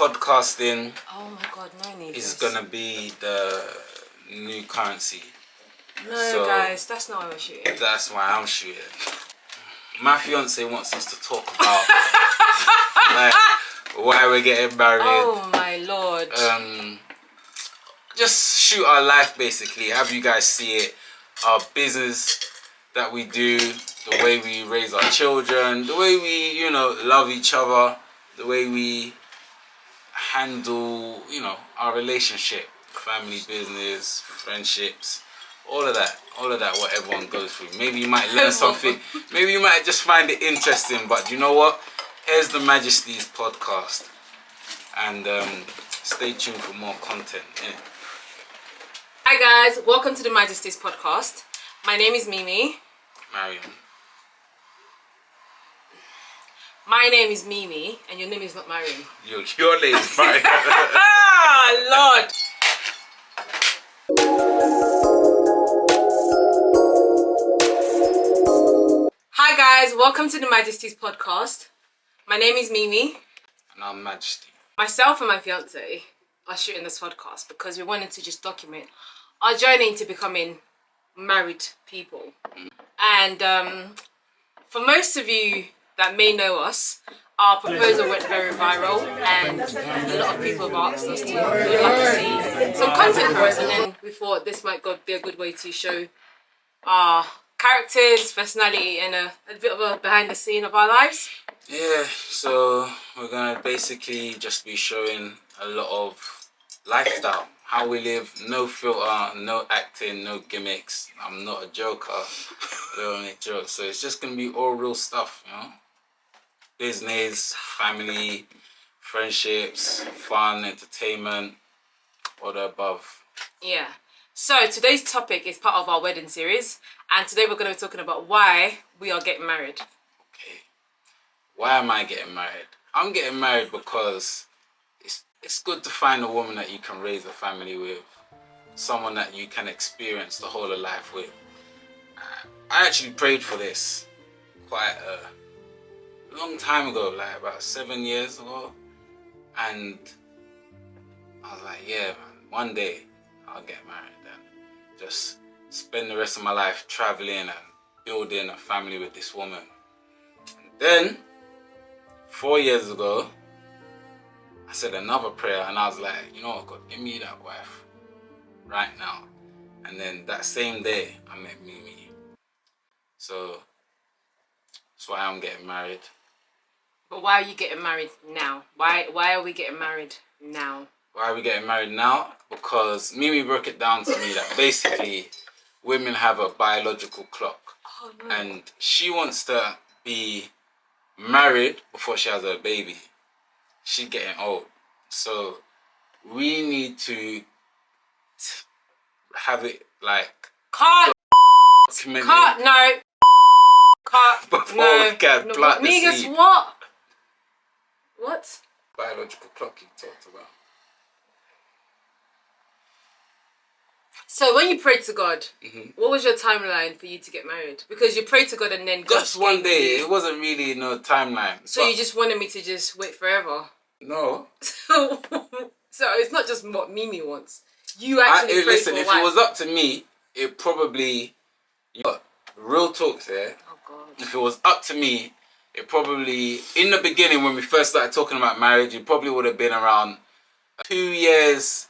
podcasting is gonna be the new currency. No, guys, that's not why we're shooting. That's why I'm shooting. My fiance wants us to talk about like why we're getting married. Oh my lord. Just shoot our life basically. Have you guys see it? Our business that we do, the way we raise our children, the way we, you know, love each other, the way we handle, you know, our relationship, family, business, friendships, all of that, what everyone goes through. Maybe you might learn something, maybe you might just find it interesting, but you know what? Here's the Majestys podcast, and stay tuned for more content. Yeah. Hi guys, welcome to the Majestys podcast. My name is Mimi. Mariam. My name is Mimi, and your name is not Mariam. Your name is Mariam. Ah, Lord. Hi guys, welcome to the Majestys podcast. My name is Mimi. And I'm Majesty. Myself and my fiance are shooting this podcast because we wanted to just document our journey into becoming married people. And for most of you that may know us, our proposal went very viral, and a lot of people have asked us to, we would like to see some content for us, and then we thought this might be a good way to show our characters, personality, and a bit of a behind the scene of our lives. Yeah, so we're gonna basically just be showing a lot of lifestyle, how we live, no filter, no acting, no gimmicks. I'm not a joker, I don't make jokes, so it's just gonna be all real stuff, you know? Business, family, friendships, fun, entertainment, all the above. Yeah. So today's topic is part of our wedding series, and today we're going to be talking about why we are getting married. Okay. Why am I getting married? I'm getting married because it's good to find a woman that you can raise a family with, someone that you can experience the whole of life with. I actually prayed for this quite a long time ago, like about 7 years ago, and I was like, yeah man, one day I'll get married and just spend the rest of my life traveling and building a family with this woman. And then 4 years ago I said another prayer, and I was like, you know what, God, give me that wife right now. And then that same day I met Mimi. So that's why I'm getting married. But why are you getting married now? Why are we getting married now? Why are we getting married now? Because Mimi broke it down to me that basically women have a biological clock. Oh, no. And she wants to be married before she has her baby. She's getting old. So we need to have it like... Cut! No! Cut! Before No! we can plant the Negus, seed. what? What? Biological clock you talked about. So when you prayed to God, what was your timeline for you to get married? Because you prayed to God and then God Just one day. It wasn't really no timeline. So you just wanted me to just wait forever? No. So it's not just what Mimi wants. You actually prayed listen, for a if wife. it was up to me, it probably... real talk there. Oh God. If it was up to me, it probably... In the beginning, when we first started talking about marriage, it probably would have been around 2 years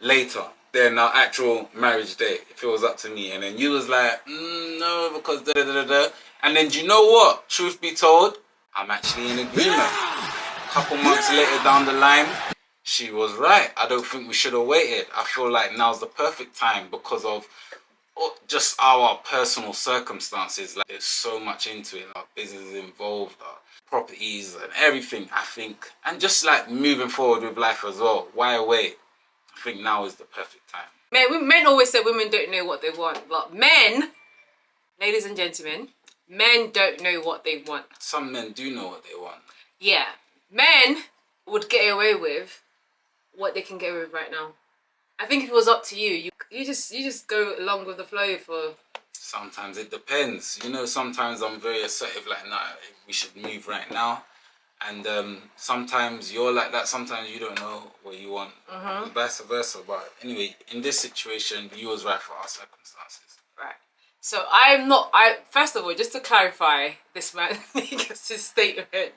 later than our actual marriage day, if it was up to me. And then you was like, no, because da da da da. And then do you know what? Truth be told, I'm actually in agreement. A couple months later down the line, she was right. I don't think we should have waited. I feel like now's the perfect time because of just our personal circumstances. Like, there's so much into it. Our business is involved, our properties and everything, I think. And just like moving forward with life as well. Why wait? I think now is the perfect time. Men always say women don't know what they want, but men, ladies and gentlemen, men don't know what they want. Some men do know what they want. Yeah, men would get away with what they can get away with right now. I think if it was up to you, you just go along with the flow for... Sometimes it depends. You know, sometimes I'm very assertive, like, nah, we should move right now. And sometimes you're like that, sometimes you don't know what you want, and vice versa. But anyway, in this situation, you was right for our circumstances. Right. So I'm not. First of all, just to clarify this man Negus' statement,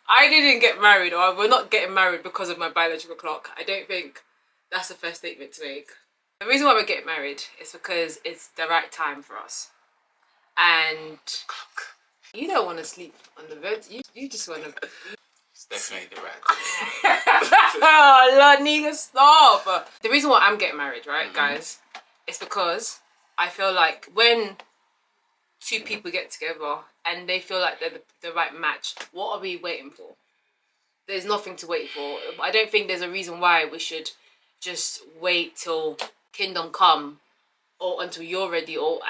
I didn't get married, or we're not getting married because of my biological clock. I don't think that's the first statement to make. The reason why we're getting married is because it's the right time for us, and you don't want to sleep on the bed. You just want to. It's definitely the right. Oh Lord, Negus, stop! The reason why I'm getting married, right, guys, is because I feel like when two people get together and they feel like they're the right match, what are we waiting for? There's nothing to wait for. I don't think there's a reason why we should just wait till kingdom come or until you're ready. Or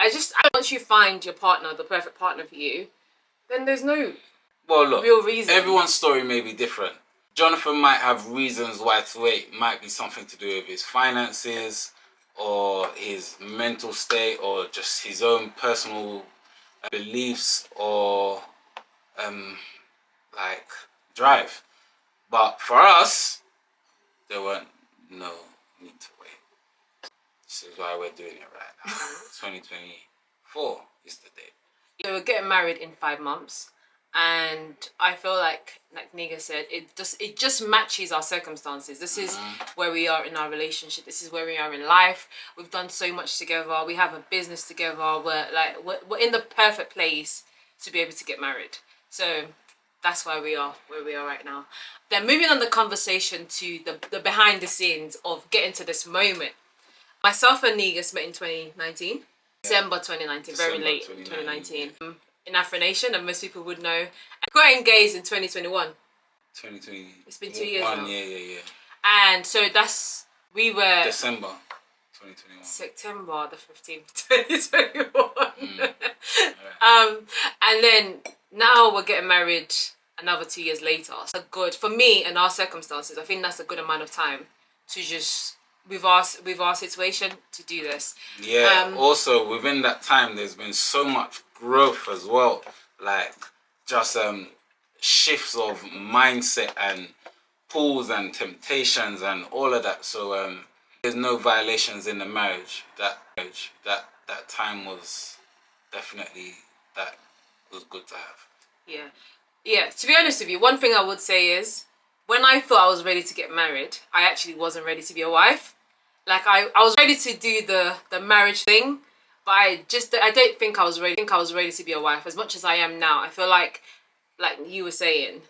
once you find your partner, the perfect partner for you, then there's no real reason. Everyone's story may be different. Jonathan might have reasons why to wait. Might be something to do with his finances, or his mental state, or just his own personal beliefs, or like drive. But for us, there weren't no need to wait. This is why we're doing it right now. 2024 is the date. So we're getting married in 5 months, and I feel like Negus said, it just matches our circumstances. This is where we are in our relationship. This is where we are in life. We've done so much together. We have a business together. We're in the perfect place to be able to get married. So that's why we are where we are right now. Then moving on the conversation to the behind the scenes of getting to this moment. Myself and Negus met in 2019. December 2019, very late 2019. In Afro Nation, and most people would know. I got engaged in 2021. 2020. It's been 2 years now. Yeah. And so we were... December 2021. September the 15th, 2021. Right. And then now we're getting married another 2 years later. So good. For me and our circumstances, I think that's a good amount of time to just... with our situation to do this. Yeah, also within that time there's been so much growth as well, like just shifts of mindset and pulls and temptations and all of that. So there's no violations in the marriage. That time was definitely, that was good to have. Yeah, to be honest with you, one thing I would say is, when I thought I was ready to get married, I actually wasn't ready to be a wife. Like I was ready to do the marriage thing, but I don't think I was ready. I think I was ready to be a wife as much as I am now. I feel like you were saying,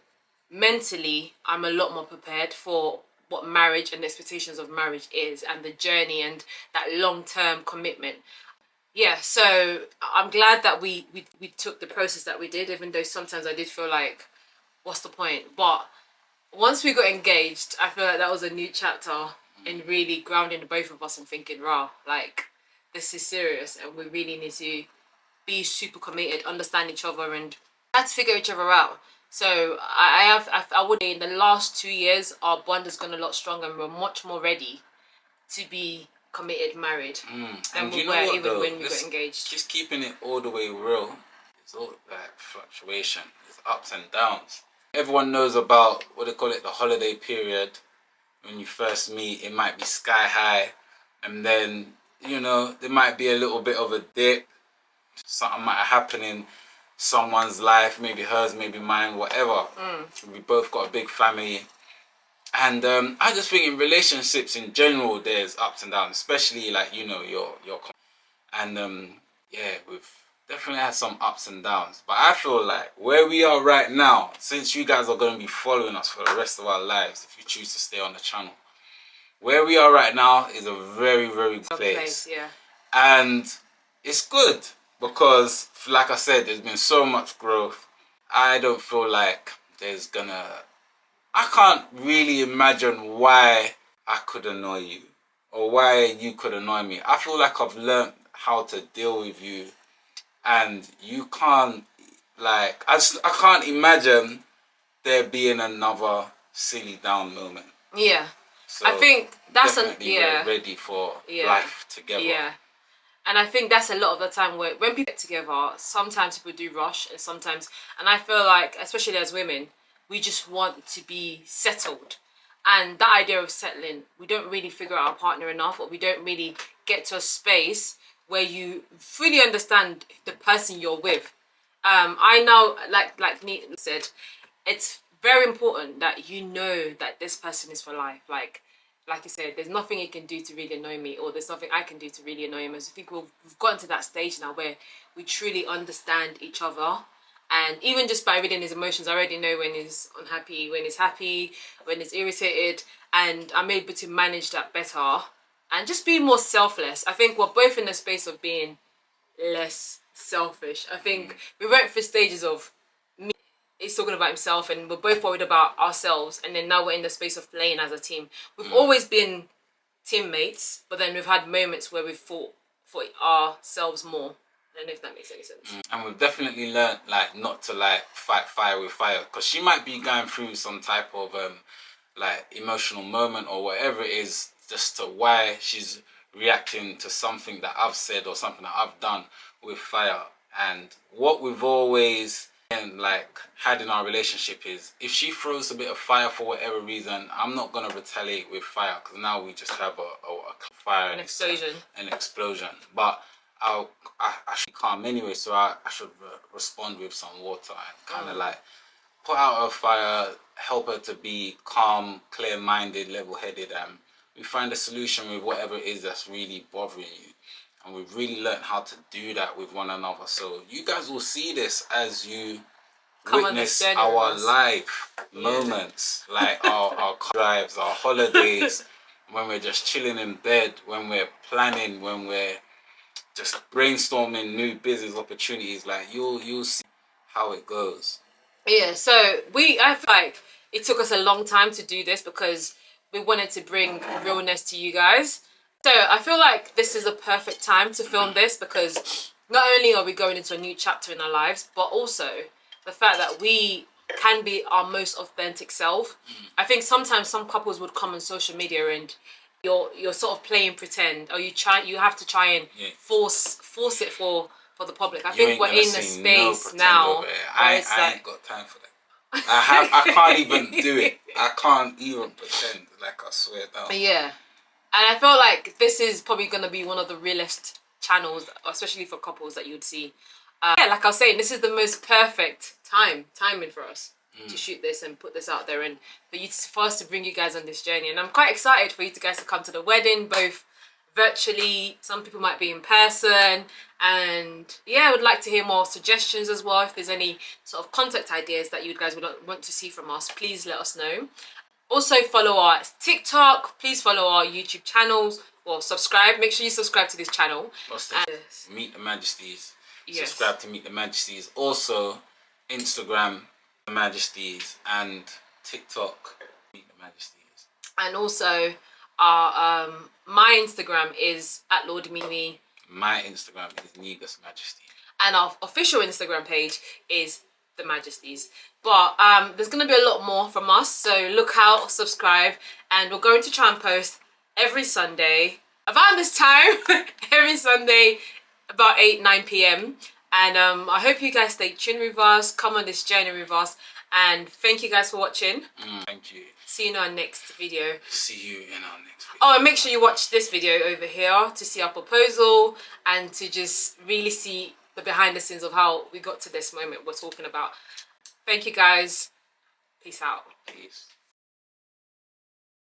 mentally I'm a lot more prepared for what marriage and the expectations of marriage is, and the journey and that long-term commitment. Yeah, so I'm glad that we took the process that we did, even though sometimes I did feel like, what's the point? But once we got engaged, I feel like that was a new chapter in really grounding the both of us and thinking, rah, like, this is serious and we really need to be super committed, understand each other, and have to figure each other out. So I would say in the last 2 years, our bond has gone a lot stronger and we're much more ready to be committed, married than we were even when we got engaged. Just keeping it all the way real, it's all like fluctuation, there's ups and downs. Everyone knows about, what they call it, the holiday period. When you first meet, it might be sky high, and then, you know, there might be a little bit of a dip. Something might happen in someone's life, maybe hers, maybe mine, whatever. We both got a big family. And I just think in relationships in general, there's ups and downs, especially like, you know, your and yeah, we've definitely had some ups and downs. But I feel like where we are right now, since you guys are going to be following us for the rest of our lives, if you choose to stay on the channel, where we are right now is a very, very good place. Yeah. And it's good because, like I said, there's been so much growth. I don't feel like there's gonna... I can't really imagine why I could annoy you or why you could annoy me. I feel like I've learned how to deal with you, and you can't, like, I can't imagine there being another silly down moment. Yeah. So I think that's we're ready for life together. Yeah. And I think that's a lot of the time where when people get together, sometimes people do rush, and I feel like, especially as women, we just want to be settled. And that idea of settling, we don't really figure out our partner enough, or we don't really get to a space where you fully understand the person you're with. I know, like Neat said, it's very important that you know that this person is for life. Like you said, there's nothing he can do to really annoy me, or there's nothing I can do to really annoy him. As I think we've gotten to that stage now where we truly understand each other. And even just by reading his emotions, I already know when he's unhappy, when he's happy, when he's irritated, and I'm able to manage that better and just be more selfless. I think we're both in the space of being less selfish. I think we went through stages of me, he's talking about himself, and we're both worried about ourselves, and then now we're in the space of playing as a team. We've always been teammates, but then we've had moments where we've fought for ourselves more. I don't know if that makes any sense. And we've definitely learned like not to like fight fire with fire, because she might be going through some type of like emotional moment or whatever it is, just to why she's reacting to something that I've said or something that I've done with fire. And what we've always like had in our relationship is, if she throws a bit of fire for whatever reason, I'm not gonna retaliate with fire, because now we just have a fire, An explosion. an explosion. But I should calm anyway, so I should respond with some water and kind of like put out her fire, help her to be calm, clear-minded, level-headed, and we find a solution with whatever it is that's really bothering you. And we've really learned how to do that with one another. So you guys will see this as you witness our live moments, like our drives, our holidays, when we're just chilling in bed, when we're planning, when we're just brainstorming new business opportunities. Like you'll see how it goes. Yeah, so I feel like it took us a long time to do this because we wanted to bring realness to you guys. So I feel like this is a perfect time to film this, because not only are we going into a new chapter in our lives, but also the fact that we can be our most authentic self. I think sometimes some couples would come on social media and you're sort of playing pretend, or you have to try and force it for the public. I think we're in a space now. I ain't got time for that. I can't even do it. I can't even pretend, like, I swear down. Yeah. And I feel like this is probably going to be one of the realest channels, especially for couples, that you'd see. Yeah, like I was saying, this is the most perfect timing for us to shoot this and put this out there, and for us to bring you guys on this journey. And I'm quite excited for you guys to come to the wedding, both virtually, some people might be in person, and yeah, I would like to hear more suggestions as well. If there's any sort of contact ideas that you guys would want to see from us, please let us know. Also follow our TikTok, please follow our YouTube channels, or subscribe. Make sure you subscribe to this channel. Meet the Majesties. Yes. Subscribe to Meet the Majesties. Also Instagram, the Majesties, and TikTok, Meet the Majesties. And also our my Instagram is @LordMimi. My Instagram is Negus Majesty. And our official Instagram page is The Majestys. But there's going to be a lot more from us, so look out, subscribe, and we're going to try and post every Sunday about this time. Every Sunday about 8-9 p.m. And I hope you guys stay tuned with us, come on this journey with us, and thank you guys for watching. Thank you. See you in our next video. See you in our next video. Oh, and make sure you watch this video over here to see our proposal and to just really see the behind the scenes of how we got to this moment we're talking about. Thank you guys. Peace out. Peace.